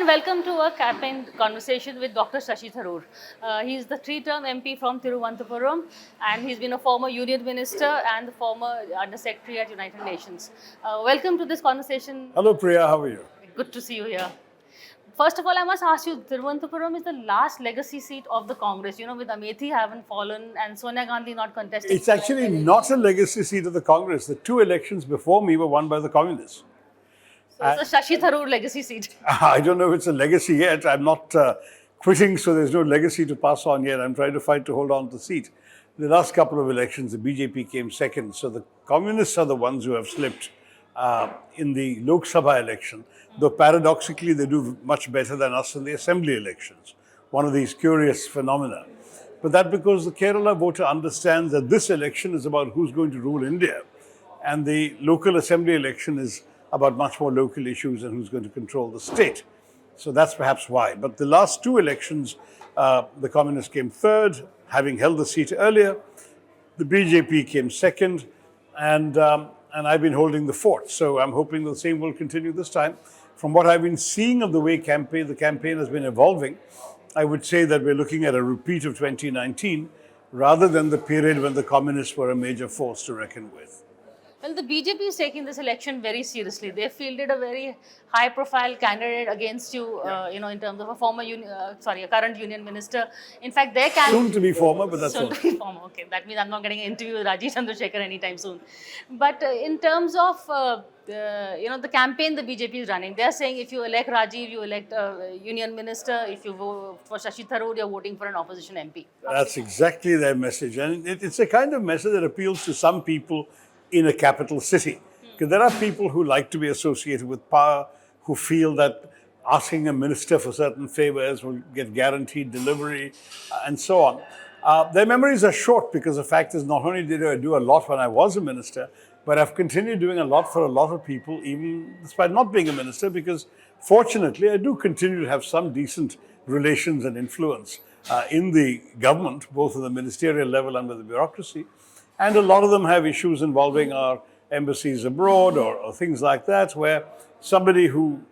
welcome to a campaign conversation with Dr. Shashi Tharoor. He is the three-term MP from Thiruvananthapuram, and he's been a former union minister and the former undersecretary at United Nations. Welcome to this conversation. Hello Priya, how are you? Good to see you here. First of all, I must ask you, Thiruvananthapuram is the last legacy seat of the Congress. You know, with Amethi having fallen and Sonia Gandhi not contesting. It's actually not a legacy seat of the Congress. The two elections before me were won by the Communists. So it's a Shashi Tharoor legacy seat. I don't know if it's a legacy yet. I'm not quitting, so there's no legacy to pass on yet. I'm trying to fight to hold on to the seat. The last couple of elections, the BJP came second. So the Communists are the ones who have slipped in the Lok Sabha election. Though paradoxically, they do much better than us in the assembly elections. One of these curious phenomena. But that's because the Kerala voter understands that this election is about who's going to rule India. And the local assembly election is about much more local issues and who's going to control the state. So that's perhaps why. But the last two elections, the Communists came third, having held the seat earlier. The BJP came second, and I've been holding the fourth. So I'm hoping the same will continue this time. From what I've been seeing of the way the campaign has been evolving, I would say that we're looking at a repeat of 2019 rather than the period when the Communists were a major force to reckon with. Well, the BJP is taking this election very seriously. They fielded a very high-profile candidate against you, in terms of a current union minister. In fact, their candidate... Soon to be former, but that's soon to be former. Okay, that means I'm not getting an interview with Rajiv Chandrasekhar anytime soon. But in terms of, the campaign the BJP is running, they're saying if you elect Rajiv, you elect a union minister. If you vote for Shashi Tharoor, you're voting for an opposition MP. That's exactly their message. And it's a kind of message that appeals to some people in a capital city. Because there are people who like to be associated with power, who feel that asking a minister for certain favors will get guaranteed delivery, and so on. Their memories are short because the fact is not only did I do a lot when I was a minister, but I've continued doing a lot for a lot of people, even despite not being a minister, because fortunately I do continue to have some decent relations and influence in the government, both at the ministerial level and with the bureaucracy. And a lot of them have issues involving our embassies abroad or things like that, where somebody who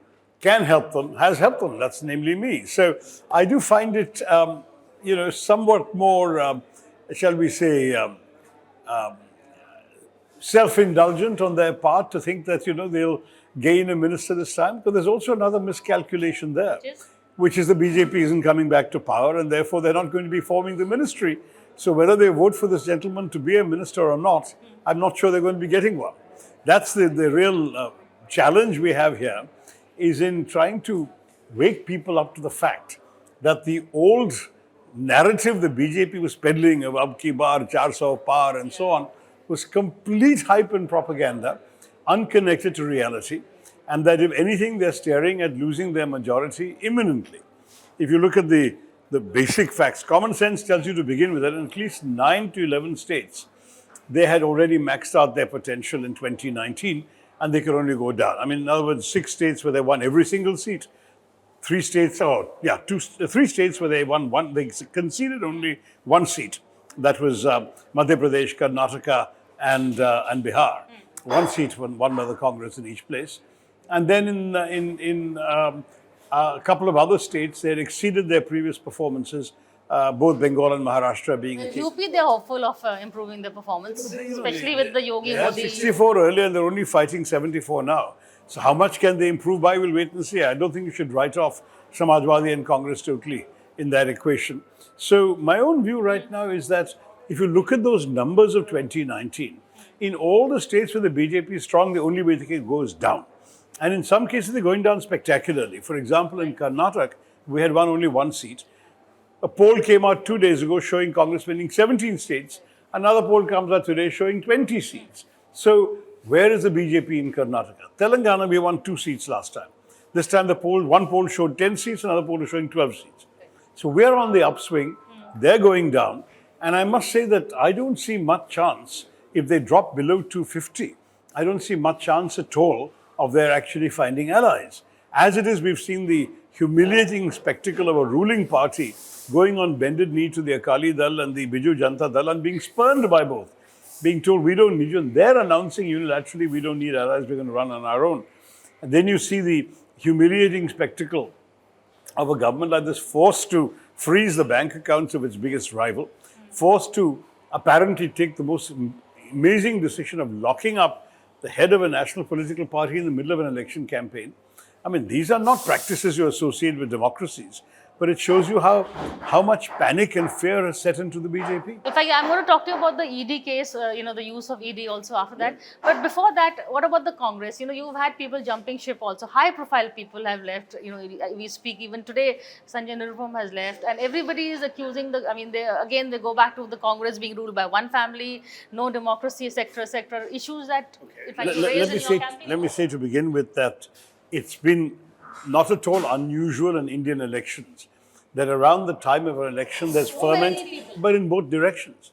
can help them has helped them. That's namely me. So I do find it, somewhat more, shall we say, self-indulgent on their part to think that, they'll gain a minister this time. But there's also another miscalculation there, which is the BJP isn't coming back to power, and therefore they're not going to be forming the ministry. So whether they vote for this gentleman to be a minister or not, I'm not sure they're going to be getting one. That's the real challenge we have here, is in trying to wake people up to the fact that the old narrative the BJP was peddling of ab ki baar, 400 par and so on, was complete hype and propaganda, unconnected to reality, and that if anything, they're staring at losing their majority imminently. If you look at the basic facts, common sense tells you to begin with that in at least 9 to 11 states, they had already maxed out their potential in 2019 and they could only go down. I mean, in other words, 6 states where they won every single seat, 3 states, 3 states where they won one, they conceded only 1 seat. That was Madhya Pradesh, Karnataka and Bihar. 1 seat won by the Congress in each place. And then in a couple of other states, they had exceeded their previous performances, both Bengal and Maharashtra being the case. UP, they're hopeful of improving their performance, especially with the Yogi They had Modi. 64 earlier and they're only fighting 74 now. So how much can they improve by? We'll wait and see. I don't think you should write off Samajwadi and Congress totally in that equation. So my own view right now is that if you look at those numbers of 2019, in all the states where the BJP is strong, the only way they can go is down. And in some cases, they're going down spectacularly. For example, in Karnataka, we had won only 1 seat. A poll came out 2 days ago showing Congress winning 17 states. Another poll comes out today showing 20 seats. So where is the BJP in Karnataka? Telangana, we won 2 seats last time. This time, one poll showed 10 seats, another poll is showing 12 seats. So we're on the upswing. They're going down. And I must say that I don't see much chance if they drop below 250. I don't see much chance at all of their actually finding allies. As it is, we've seen the humiliating spectacle of a ruling party going on bended knee to the Akali Dal and the Biju Janata Dal and being spurned by both, being told we don't need you. And they're announcing unilaterally we don't need allies, we're going to run on our own. And then you see the humiliating spectacle of a government like this forced to freeze the bank accounts of its biggest rival, forced to apparently take the most amazing decision of locking up the head of a national political party in the middle of an election campaign. I mean, these are not practices you associate with democracies, but it shows you how much panic and fear has set into the BJP. In fact, I'm going to talk to you about the ED case, the use of ED also after that. But before that, what about the Congress? You've had people jumping ship also. High-profile people have left. We speak even today, Sanjay Niruparam has left. And everybody is accusing they go back to the Congress being ruled by one family, no democracy, etc. Issues that, if I raise in your campaign. Let me say to begin with that it's been not at all unusual in Indian elections that around the time of an election there's ferment, but in both directions.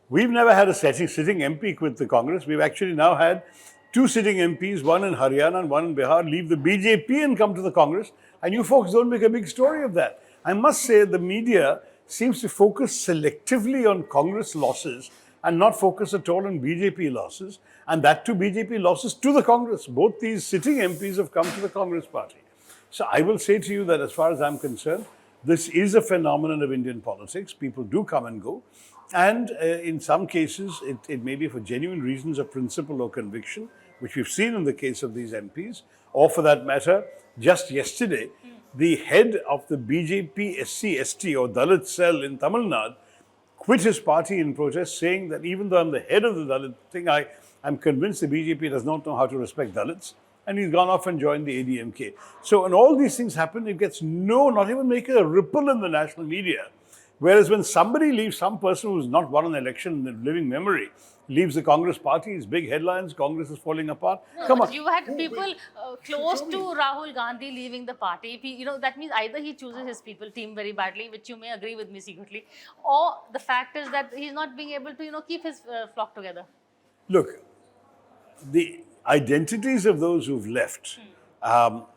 We've never had a sitting MP quit the Congress. We've actually now had two sitting MPs, one in Haryana and one in Bihar, leave the BJP and come to the Congress. And you folks don't make a big story of that. I must say the media seems to focus selectively on Congress losses and not focus at all on BJP losses. And that too, BJP losses to the Congress. Both these sitting MPs have come to the Congress party. So I will say to you that as far as I'm concerned, this is a phenomenon of Indian politics. People do come and go. And in some cases, it may be for genuine reasons of principle or conviction, which we've seen in the case of these MPs. Or for that matter, just yesterday, the head of the BJP SC/ST or Dalit cell in Tamil Nadu quit his party in protest, saying that even though I'm the head of the Dalit thing, I'm convinced the BJP does not know how to respect Dalits. And he's gone off and joined the ADMK. So when all these things happen, it gets not even making a ripple in the national media. Whereas when somebody leaves, some person who's not won an election in living memory, leaves the Congress party, it's big headlines, Congress is falling apart. Come on. You had people close to Rahul Gandhi leaving the party. That means either he chooses his team very badly, which you may agree with me secretly, or the fact is that he's not being able to, keep his flock together. Look, the identities of those who've left are,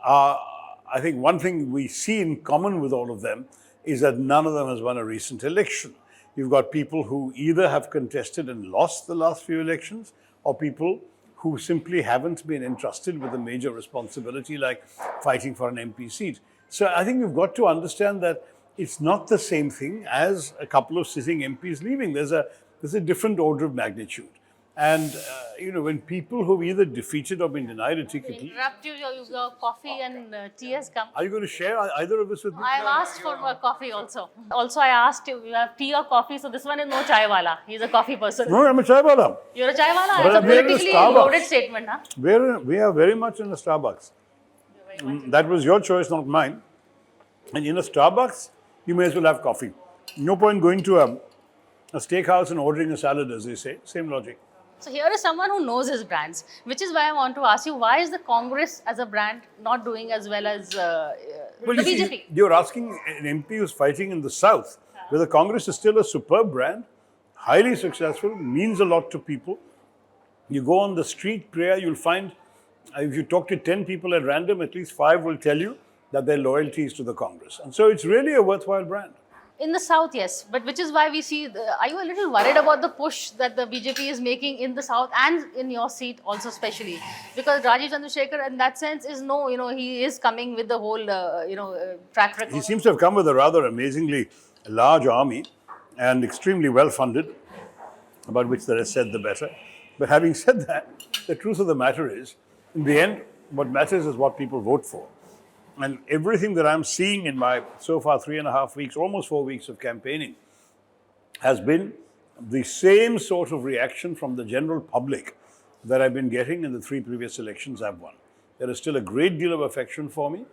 I think one thing we see in common with all of them is that none of them has won a recent election. You've got people who either have contested and lost the last few elections, or people who simply haven't been entrusted with a major responsibility like fighting for an MP seat. So I think you've got to understand that it's not the same thing as a couple of sitting MPs leaving. There's a different order of magnitude. And, when people who've either defeated or been denied a ticket... Interrupt you, your coffee and tea has come. Are you going to share either of this with me? I have asked for coffee also. Also, I asked you have tea or coffee, so this one is no chai wala. He's a coffee person. No, I'm a chai wala. You're a chai wala? But it's a politically loaded statement, huh? We are very much in a Starbucks. That was your choice, not mine. And in a Starbucks, you may as well have coffee. No point going to a steakhouse and ordering a salad, as they say. Same logic. So here is someone who knows his brands, which is why I want to ask you, why is the Congress as a brand not doing as well as the BJP? You're asking an MP who's fighting in the South, where the Congress is still a superb brand, highly successful, means a lot to people. You go on the street, Priya, you'll find, if you talk to 10 people at random, at least 5 will tell you that their loyalty is to the Congress. And so it's really a worthwhile brand. In the South, yes. But which is why we see, are you a little worried about the push that the BJP is making in the South and in your seat also especially? Because Rajiv Chandrasekhar in that sense is he is coming with the whole, track record. He seems to have come with a rather amazingly large army and extremely well funded, about which the rest said the better. But having said that, the truth of the matter is, in the end, what matters is what people vote for. And everything that I'm seeing in my, so far, 3.5 weeks, almost 4 weeks of campaigning, has been the same sort of reaction from the general public that I've been getting in the 3 previous elections I've won. There is still a great deal of affection for me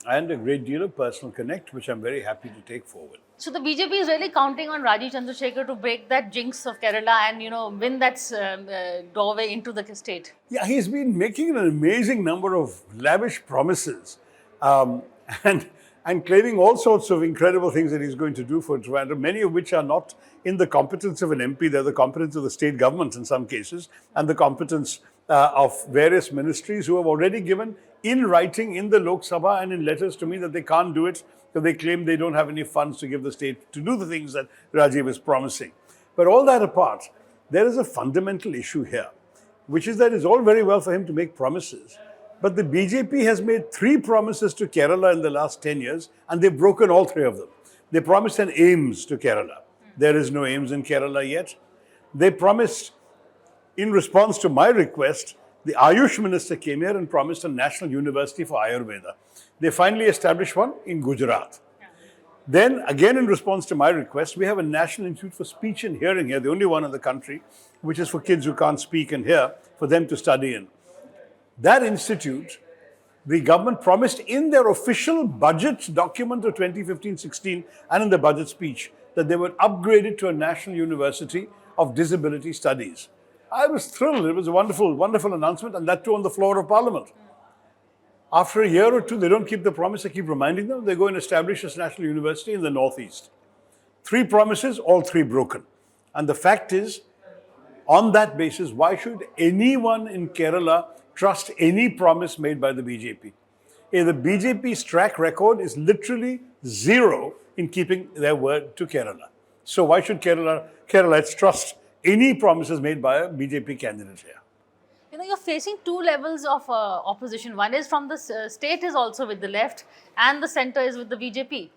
and a great deal of personal connect, which I'm very happy to take forward. So the BJP is really counting on Rajiv Chandrasekhar to break that jinx of Kerala and, win that doorway into the state. Yeah, he's been making an amazing number of lavish promises. And claiming all sorts of incredible things that he's going to do for Trivandrum, many of which are not in the competence of an MP, they're the competence of the state government in some cases, and the competence of various ministries who have already given in writing in the Lok Sabha and in letters to me that they can't do it because they claim they don't have any funds to give the state to do the things that Rajiv is promising. But all that apart, there is a fundamental issue here, which is that it's all very well for him to make promises. But the BJP has made 3 promises to Kerala in the last 10 years, and they've broken all 3 of them. They promised an AIMS to Kerala. There is no AIMS in Kerala yet. They promised, in response to my request, the Ayush minister came here and promised a national university for Ayurveda. They finally established one in Gujarat. Then, again in response to my request, we have a National Institute for Speech and Hearing here, the only one in the country, which is for kids who can't speak and hear, for them to study in. That institute, the government promised in their official budget document of 2015-16 and in the budget speech that they would upgrade it to a national university of disability studies. I was thrilled. It was a wonderful, wonderful announcement, and that too on the floor of Parliament. After a year or two, they don't keep the promise. I keep reminding them. They go and establish this national university in the northeast. 3 promises, all 3 broken. And the fact is, on that basis, why should anyone in Kerala trust any promise made by the BJP? The BJP's track record is literally 0 in keeping their word to Kerala. So why should Keralites trust any promises made by a BJP candidate here? You know, you're facing 2 levels of opposition. One is from the state is also with the left, and the center is with the BJP.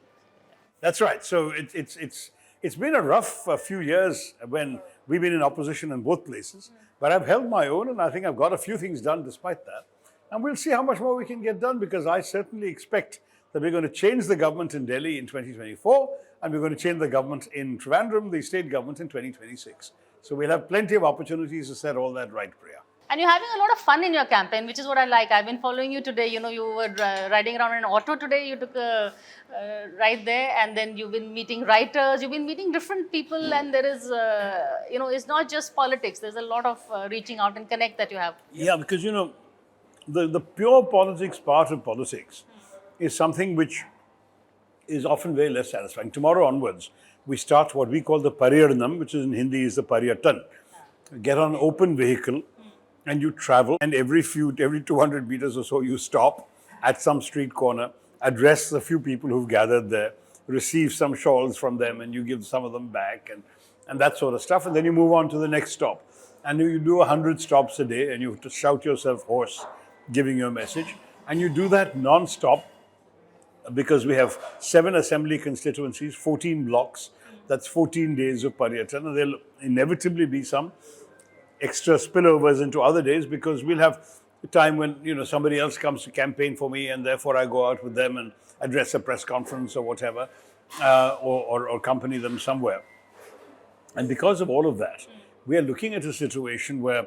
That's right. So it's been a rough few years when we've been in opposition in both places. But I've held my own, and I think I've got a few things done despite that. And we'll see how much more we can get done, because I certainly expect that we're going to change the government in Delhi in 2024, and we're going to change the government in Trivandrum, the state government, in 2026. So we'll have plenty of opportunities to set all that right, Priya. And you're having a lot of fun in your campaign, which is what I like. I've been following you today. You know, you were riding around in an auto today. You took a ride there, and then you've been meeting writers. You've been meeting different people, and there is, you know, it's not just politics. There's a lot of reaching out and connect that you have. Yeah, because, you know, the pure politics part of politics is something which is often very less satisfying. Tomorrow onwards, we start what we call the Paryarnam, which is in Hindi is the Paryatan. Get on an open vehicle and you travel, and every 200 meters or so you stop at some street corner, address a few people who've gathered there, receive some shawls from them, and you give some of them back, and that sort of stuff, and then you move on to the next stop. And you do 100 stops a day, and you have to shout yourself hoarse, giving your message, and you do that non-stop, because we have 7 assembly constituencies, 14 blocks. That's 14 days of Paryatan, and there'll inevitably be some extra spillovers into other days, because we'll have a time when, you know, somebody else comes to campaign for me, and therefore I go out with them and address a press conference or whatever, or accompany them somewhere. And because of all of that, we are looking at a situation where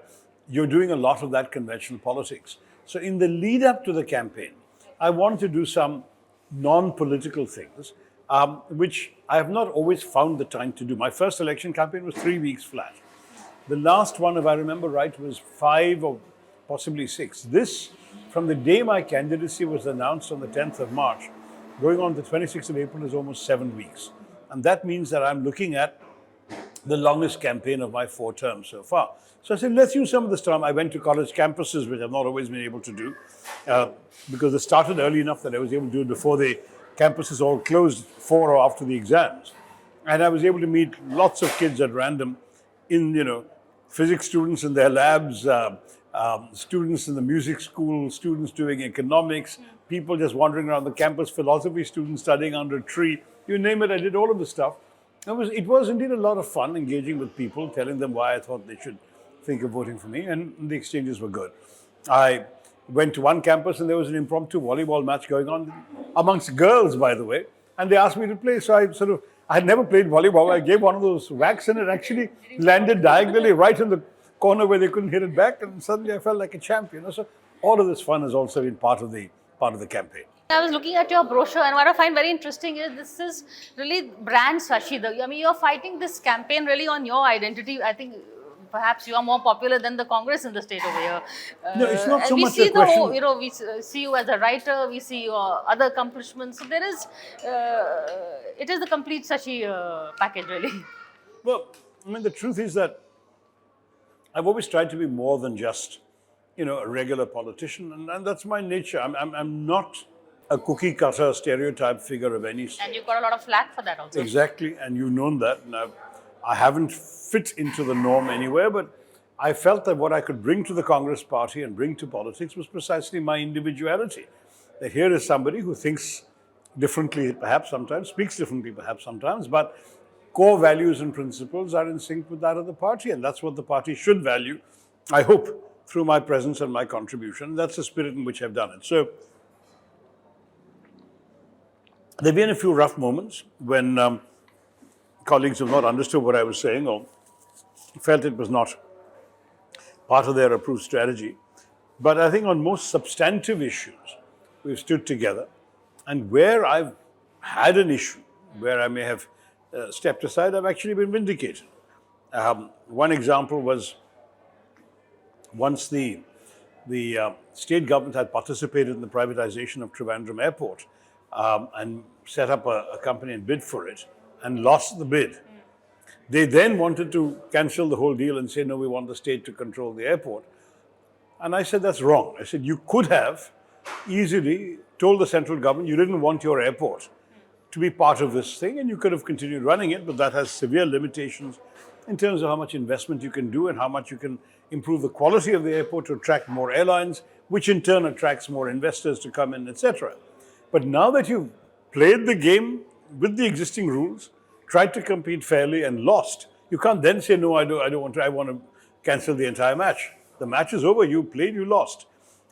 you're doing a lot of that conventional politics. So in the lead up to the campaign, I wanted to do some non-political things, which I have not always found the time to do. My first election campaign was 3 weeks flat. The last one, if I remember right, was 5 or possibly 6. This, from the day my candidacy was announced on the 10th of March, going on the 26th of April, is almost 7 weeks. And that means that I'm looking at the longest campaign of my 4 terms so far. So I said, let's use some of this time. I went to college campuses, which I've not always been able to do, because it started early enough that I was able to do it before the campuses all closed, 4 or after the exams. And I was able to meet lots of kids at random in, you know, physics students in their labs, students in the music school, students doing economics, people just wandering around the campus, philosophy students studying under a tree, you name it, I did all of the stuff. It was indeed a lot of fun engaging with people, telling them why I thought they should think of voting for me, and the exchanges were good. I went to one campus and there was an impromptu volleyball match going on amongst girls, by the way, and they asked me to play, so I had never played volleyball. I gave one of those whacks and it actually landed diagonally right in the corner where they couldn't hit it back, and suddenly I felt like a champion. You know? So all of this fun has also been part of the campaign. I was looking at your brochure, and what I find very interesting is this is really brand Shashi. I mean, you're fighting this campaign really on your identity. I think perhaps you are more popular than the Congress in the state over here. No, it's not so we much see a question. you know, we see you as a writer, we see your other accomplishments. So there is, it is the complete Shashi package, really. Well, I mean, the truth is that I've always tried to be more than just, you know, a regular politician, and that's my nature. I'm not a cookie cutter stereotype figure of any sort. And you got a lot of flack for that also. Exactly, and you've known that. And I haven't fit into the norm anywhere, but I felt that what I could bring to the Congress party and bring to politics was precisely my individuality. That here is somebody who thinks differently perhaps sometimes, speaks differently perhaps sometimes, but core values and principles are in sync with that of the party, and that's what the party should value, I hope, through my presence and my contribution. That's the spirit in which I've done it. So there have been a few rough moments when colleagues have not understood what I was saying or felt it was not part of their approved strategy. But I think on most substantive issues, we've stood together. And where I've had an issue, where I may have stepped aside, I've actually been vindicated. One example was once the state government had participated in the privatization of Trivandrum Airport and set up a company and bid for it and lost the bid. They then wanted to cancel the whole deal and say, no, we want the state to control the airport. And I said, that's wrong. I said, you could have easily told the central government you didn't want your airport to be part of this thing, and you could have continued running it, but that has severe limitations in terms of how much investment you can do and how much you can improve the quality of the airport to attract more airlines, which in turn attracts more investors to come in, etc. But now that you've played the game with the existing rules, tried to compete fairly and lost, you can't then say, no, I don't want to, I want to cancel the entire match. The match is over, you played, you lost.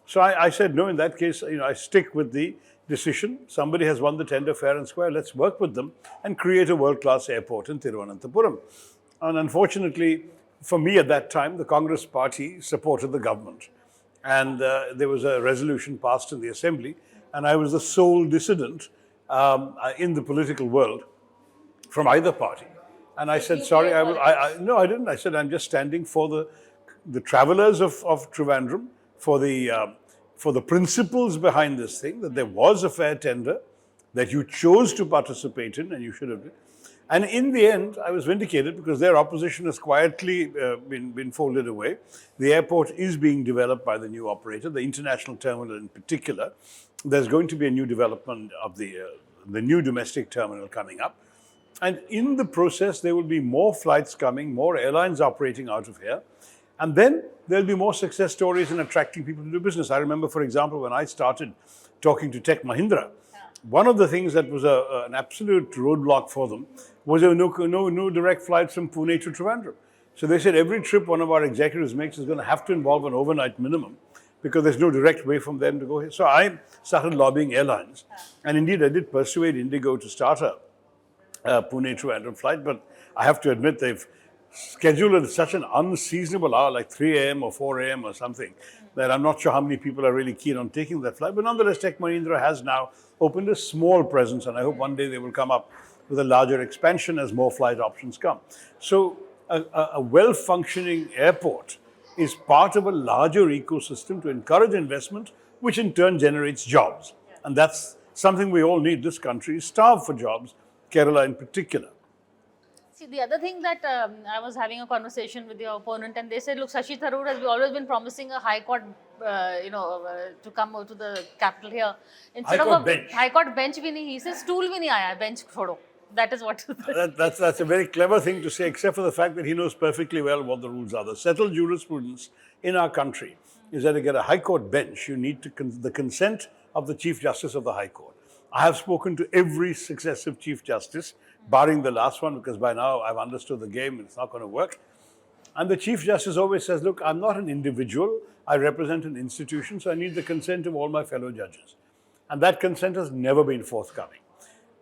So I said, no, in that case, I stick with the decision. Somebody has won the tender fair and square, let's work with them and create a world-class airport in Thiruvananthapuram. And unfortunately, for me at that time, the Congress party supported the government. And there was a resolution passed in the assembly, and I was the sole dissident in the political world from either party. And I said, sorry, no, I didn't. I said, I'm just standing for the travelers of Trivandrum, for the principles behind this thing, that there was a fair tender, that you chose to participate in, and you should have. And in the end, I was vindicated because their opposition has quietly been folded away. The airport is being developed by the new operator, the international terminal in particular. There's going to be a new development of the new domestic terminal coming up. And in the process, there will be more flights coming, more airlines operating out of here. And then there'll be more success stories in attracting people to do business. I remember, for example, when I started talking to Tech Mahindra, one of the things that was an absolute roadblock for them was there were no direct flights from Pune to Trivandrum. So they said every trip one of our executives makes is going to have to involve an overnight minimum because there's no direct way from them to go here. So I started lobbying airlines. And indeed, I did persuade Indigo to start a Pune Trivandrum flight, but I have to admit they've scheduled at such an unseasonable hour, like 3 a.m. or 4 a.m. or something, that I'm not sure how many people are really keen on taking that flight. But nonetheless, Tech Mahindra has now opened a small presence, and I hope one day they will come up with a larger expansion as more flight options come. So a well-functioning airport is part of a larger ecosystem to encourage investment, which in turn generates jobs. And that's something we all need. This country is starved for jobs, Kerala in particular. See, the other thing that I was having a conversation with your opponent, and they said, look, Shashi Tharoor has always been promising a high court, to come to the capital here. Instead High court bench. High court bench, he says, stool bhi nahi aaya, bench chodo. That is what. That's a very clever thing to say, except for the fact that he knows perfectly well what the rules are. The settled jurisprudence in our country is that to get a high court bench, you need the consent of the Chief Justice of the High Court. I have spoken to every successive Chief Justice, barring the last one, because by now I've understood the game, it's not going to work. And the Chief Justice always says, look, I'm not an individual, I represent an institution, so I need the consent of all my fellow judges. And that consent has never been forthcoming.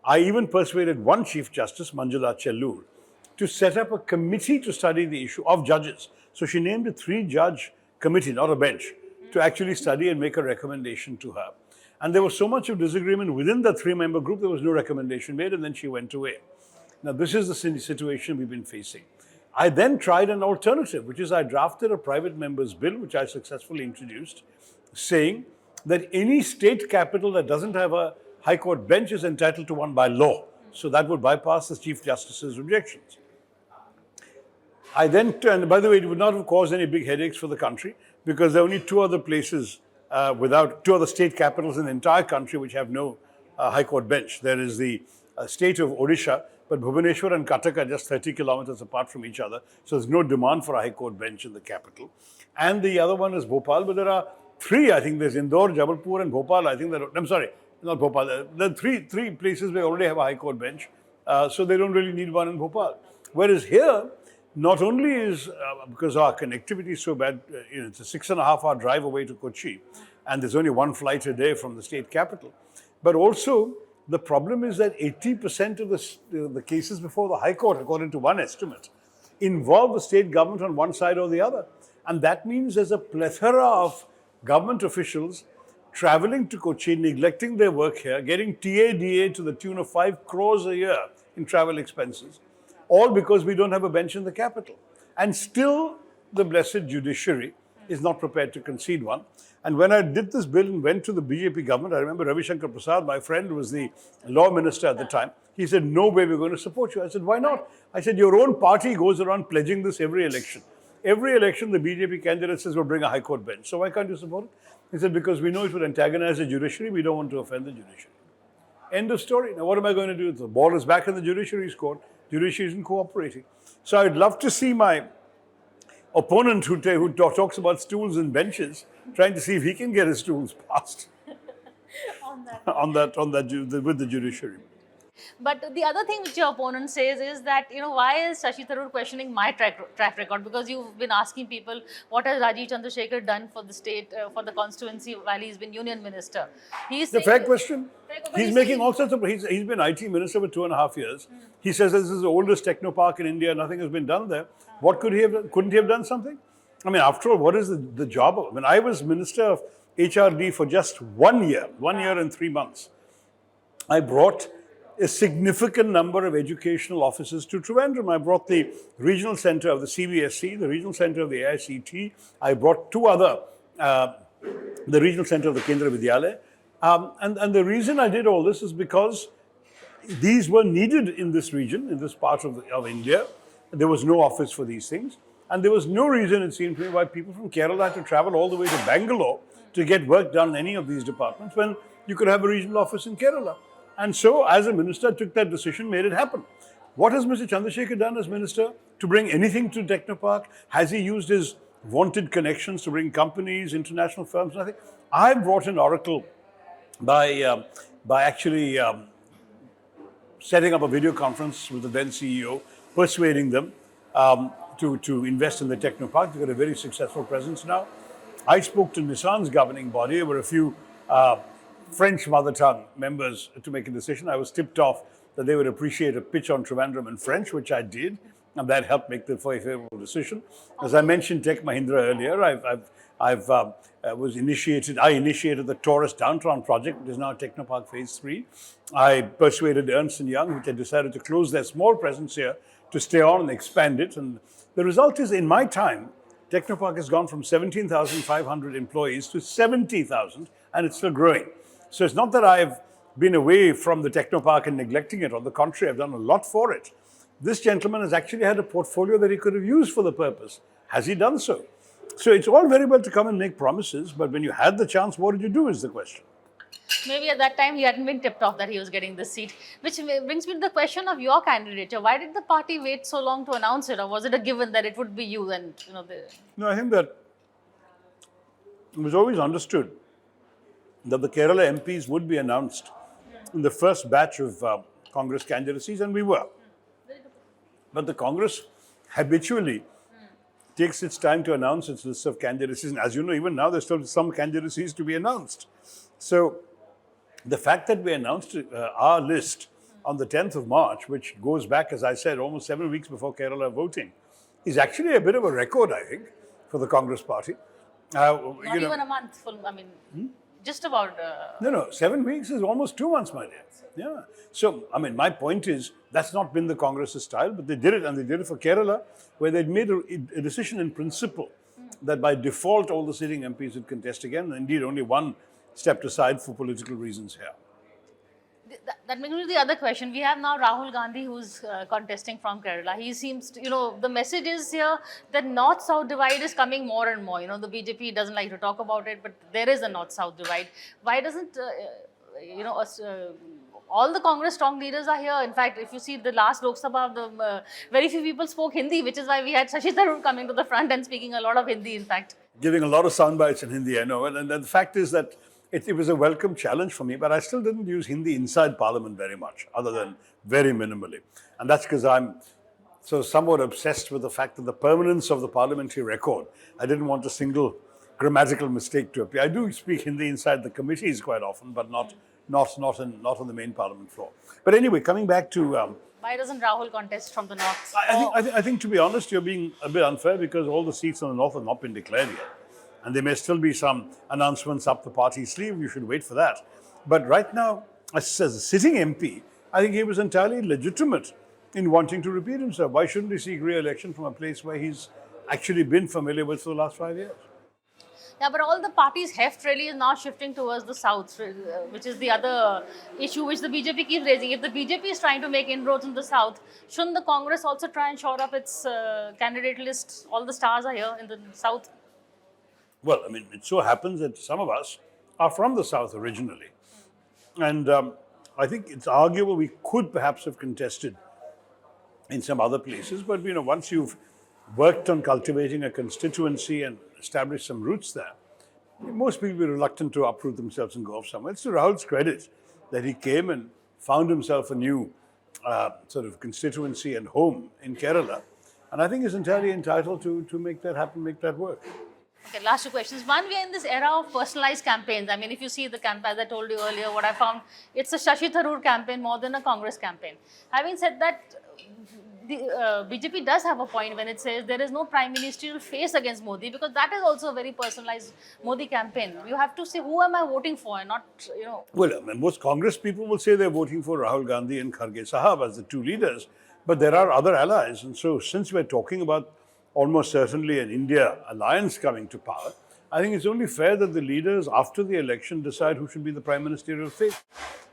I even persuaded one Chief Justice, Manjula Chellur, to set up a committee to study the issue of judges. So she named a 3-judge committee, not a bench, to actually study and make a recommendation to her. And there was so much of disagreement within the 3-member group, there was no recommendation made, and then she went away. Now, this is the situation we've been facing. I then tried an alternative, which is I drafted a private member's bill, which I successfully introduced, saying that any state capital that doesn't have a High Court bench is entitled to one by law. So that would bypass the Chief Justice's objections. I then turned, by the way, it would not have caused any big headaches for the country because there are only 2 other places 2 other state capitals in the entire country which have no High Court bench. There is the state of Odisha, But Bhubaneswar and Cuttack are just 30 kilometers apart from each other. So there's no demand for a High Court bench in the capital. And the other one is Bhopal, but there are three, I think there's Indore, Jabalpur and Bhopal. I think that, I'm sorry, not Bhopal. There are three places where already have a High Court bench. So they don't really need one in Bhopal. Whereas here, not only is, because our connectivity is so bad, it's a 6.5-hour drive away to Kochi, and there's only one flight a day from the state capital. But also, the problem is that 80% of the cases before the High Court, according to one estimate, involve the state government on one side or the other. And that means there's a plethora of government officials traveling to Kochi, neglecting their work here, getting TADA to the tune of 5 crores a year in travel expenses, all because we don't have a bench in the capital. And still, the blessed judiciary is not prepared to concede one. And when I did this bill and went to the BJP government, I remember Ravi Shankar Prasad, my friend, was the law minister at the time. He said, no way we're going to support you. I said, why not? I said, your own party goes around pledging this every election. Every election, the BJP candidate says we'll bring a High Court bench. So why can't you support it? He said, because we know it would antagonize the judiciary. We don't want to offend the judiciary. End of story. Now, what am I going to do? The ball is back in the judiciary's court. Judiciary isn't cooperating. So I'd love to see my opponent who talks about stools and benches, trying to see if he can get his stools passed with the judiciary. But the other thing which your opponent says is that, why is Shashi Tharoor questioning my track record? Because you've been asking people, what has Rajiv Chandrasekhar done for the state, for the constituency while he's been union minister? He's the fair question. He's making all sorts of, he's been IT minister for 2.5 years. He says this is the oldest techno park in India, nothing has been done there. What could he have done? Couldn't he have done something? I mean, after all, what is the job of, I was minister of HRD for just 1 year and 3 months. I brought a significant number of educational offices to Trivandrum. I brought the regional center of the CBSC, the regional center of the AICT. I brought 2 other, the regional center of the Kendra Vidyalaya. And the reason I did all this is because these were needed in this region, in this part of India. There was no office for these things. And there was no reason, it seemed to me, why people from Kerala had to travel all the way to Bangalore to get work done in any of these departments when you could have a regional office in Kerala. And so, as a minister, I took that decision, made it happen. What has Mr. Chandrasekhar done as minister to bring anything to Technopark? Has he used his wanted connections to bring companies, international firms, nothing? I brought in Oracle by actually setting up a video conference with the then CEO, persuading them to invest in the Technopark. They've got a very successful presence now. I spoke to Nissan's governing body. There were a few French mother tongue members to make a decision. I was tipped off that they would appreciate a pitch on Trivandrum in French, which I did, and that helped make the favorable decision. As I mentioned Tech Mahindra earlier, I initiated the Taurus Downtown project, which is now Technopark Phase 3. I persuaded Ernst & Young, which had decided to close their small presence here, to stay on and expand it. And the result is, in my time, Technopark has gone from 17,500 employees to 70,000, and it's still growing. So it's not that I've been away from the Technopark and neglecting it. On the contrary, I've done a lot for it. This gentleman has actually had a portfolio that he could have used for the purpose. Has he done so? So it's all very well to come and make promises, but when you had the chance, what did you do is the question. Maybe at that time he hadn't been tipped off that he was getting this seat. Which brings me to the question of your candidature. Why did the party wait so long to announce it? Or was it a given that it would be you? And No, I think that it was always understood that the Kerala MPs would be announced in the first batch of Congress candidacies, and we were. But the Congress habitually takes its time to announce its list of candidacies. And as you know, even now there's still some candidacies to be announced. So the fact that we announced our list on the 10th of March, which goes back, as I said, almost 7 weeks before Kerala voting, is actually a bit of a record, I think, for the Congress party. Not even a month full, just about... No, 7 weeks is almost 2 months, my dear. Yeah. So, my point is, that's not been the Congress's style, but they did it, and they did it for Kerala, where they'd made a decision in principle that by default all the sitting MPs would contest again, and indeed only one stepped aside for political reasons here. That brings me to the other question. We have now Rahul Gandhi, who's contesting from Kerala. He seems to, the message is here that North-South divide is coming more and more. The BJP doesn't like to talk about it, but there is a North-South divide. Why doesn't, all the Congress strong leaders are here. In fact, if you see the last Lok Sabha, very few people spoke Hindi, which is why we had Shashi Tharoor coming to the front and speaking a lot of Hindi, in fact. Giving a lot of sound bites in Hindi, I know. And the fact is that it was a welcome challenge for me, but I still didn't use Hindi inside Parliament very much, other than very minimally. And that's because I'm so somewhat obsessed with the fact that the permanence of the parliamentary record, I didn't want a single grammatical mistake to appear. I do speak Hindi inside the committees quite often, but not on the main parliament floor. But anyway, coming back to... why doesn't Rahul contest from the north? I think, to be honest, you're being a bit unfair because all the seats in the north have not been declared yet. And there may still be some announcements up the party sleeve. You should wait for that. But right now, as a sitting MP, I think he was entirely legitimate in wanting to repeat himself. Why shouldn't he seek re-election from a place where he's actually been familiar with for the last 5 years? Yeah, but all the parties' heft really is now shifting towards the south, which is the other issue which the BJP keeps raising. If the BJP is trying to make inroads in the south, shouldn't the Congress also try and shore up its candidate list? All the stars are here in the south. Well, I mean, it so happens that some of us are from the south originally. And I think it's arguable we could perhaps have contested in some other places. But, once you've worked on cultivating a constituency and established some roots there, most people will be reluctant to uproot themselves and go off somewhere. It's to Rahul's credit that he came and found himself a new sort of constituency and home in Kerala. And I think he's entirely entitled to make that happen, make that work. Okay, last two questions. One, we are in this era of personalized campaigns. I mean, if you see the campaign, as I told you earlier, what I found, it's a Shashi Tharoor campaign more than a Congress campaign. Having said that, the BJP does have a point when it says there is no prime ministerial face against Modi, because that is also a very personalized Modi campaign. You have to say, who am I voting for, and not, Well, I mean, most Congress people will say they're voting for Rahul Gandhi and Kharge Sahab as the two leaders, but there are other allies. And so, since we're talking about almost certainly an India alliance coming to power, I think it's only fair that the leaders after the election decide who should be the prime ministerial face.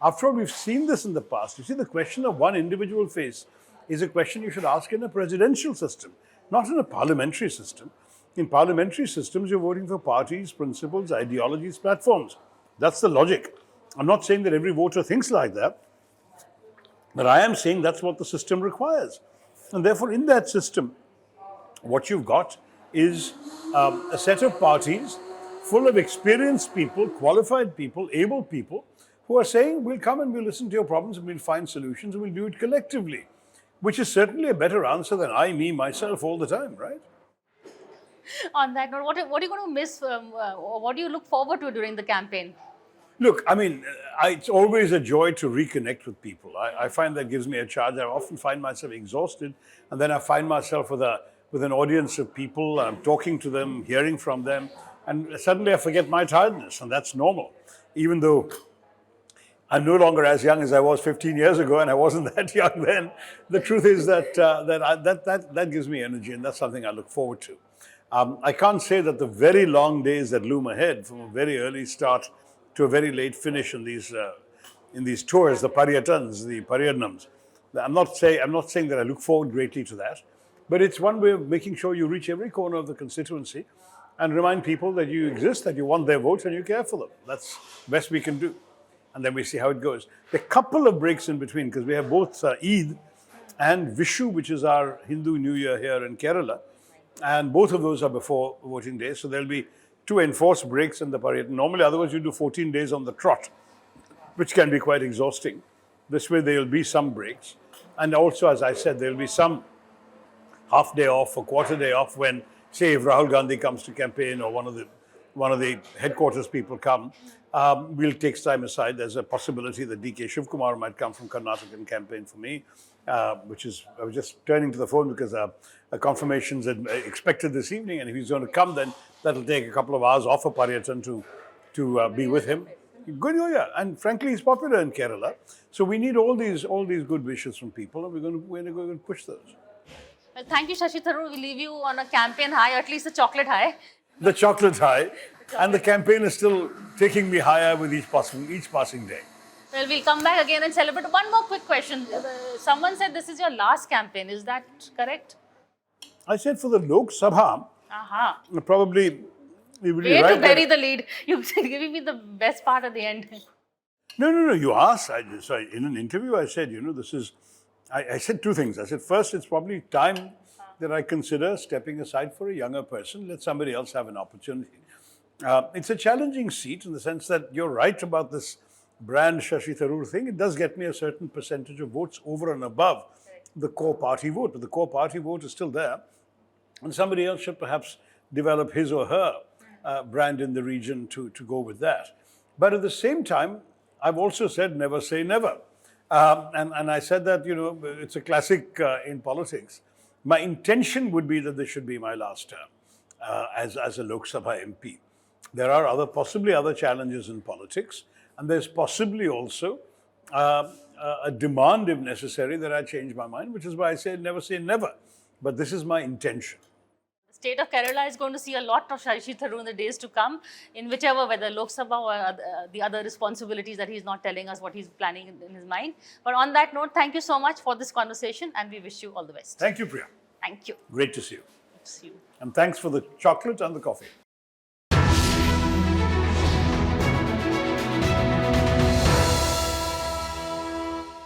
After all, we've seen this in the past. You see, the question of one individual face is a question you should ask in a presidential system, not in a parliamentary system. In parliamentary systems, you're voting for parties, principles, ideologies, platforms. That's the logic. I'm not saying that every voter thinks like that, but I am saying that's what the system requires. And therefore, in that system, what you've got is a set of parties full of experienced people, qualified people, able people, who are saying, we'll come and we'll listen to your problems and we'll find solutions and we'll do it collectively, which is certainly a better answer than I, me, myself all the time, right? On that note, what are you going to miss? What do you look forward to during the campaign? Look, I mean, it's always a joy to reconnect with people. I find that gives me a charge. I often find myself exhausted, and then I find myself with an audience of people. I'm talking to them, hearing from them, and suddenly I forget my tiredness, and that's normal. Even though I'm no longer as young as I was 15 years ago, and I wasn't that young then, the truth is that gives me energy, and that's something I look forward to. I can't say that the very long days that loom ahead, from a very early start to a very late finish in these tours, the paryatans, the paryanams. I'm not saying that I look forward greatly to that, but it's one way of making sure you reach every corner of the constituency and remind people that you exist, that you want their votes and you care for them. That's the best we can do. And then we see how it goes. There are a couple of breaks in between, because we have both Eid and Vishu, which is our Hindu New Year here in Kerala. And both of those are before voting day. So there'll be 2 enforced breaks in the Paryatan. Normally, otherwise, you do 14 days on the trot, which can be quite exhausting. This way, there will be some breaks. And also, as I said, there will be some half day off or quarter day off when, say, if Rahul Gandhi comes to campaign or one of the headquarters people come, we'll take time aside. There's a possibility that DK Shivkumar might come from Karnataka and campaign for me, I was just turning to the phone because a confirmation's expected this evening, and if he's going to come, then that'll take a couple of hours off of Paryatan to be with him. Good, yeah, and frankly, he's popular in Kerala. So we need all these good wishes from people, and we're going to push those. Well, thank you, Shashi Tharoor. We leave you on a campaign high, at least a chocolate high. The chocolate high, and the campaign is still taking me higher with each passing day. Well, we'll come back again and celebrate. One more quick question. Someone said this is your last campaign. Is that correct? I said for the Lok Sabha, probably we will be right to bury the lead. You're giving me the best part at the end. No. You asked. So in an interview, I said, this is. I said two things. I said, first, it's probably time that I consider stepping aside for a younger person. Let somebody else have an opportunity. It's a challenging seat in the sense that you're right about this brand Shashi Tharoor thing. It does get me a certain percentage of votes over and above the core party vote, but the core party vote is still there, and somebody else should perhaps develop his or her brand in the region to go with that. But at the same time, I've also said never say never. And I said that, it's a classic in politics. My intention would be that this should be my last term as a Lok Sabha MP. There are possibly other challenges in politics, and there's possibly also a demand, if necessary, that I change my mind, which is why I say never. But this is my intention. The state of Kerala is going to see a lot of Shashi Tharoor in the days to come, in whichever, whether Lok Sabha or the other responsibilities that he's not telling us what he's planning in his mind. But on that note, thank you so much for this conversation, and we wish you all the best. Thank you, Priya. Thank you. Great to see you. Good to see you. And thanks for the chocolate and the coffee.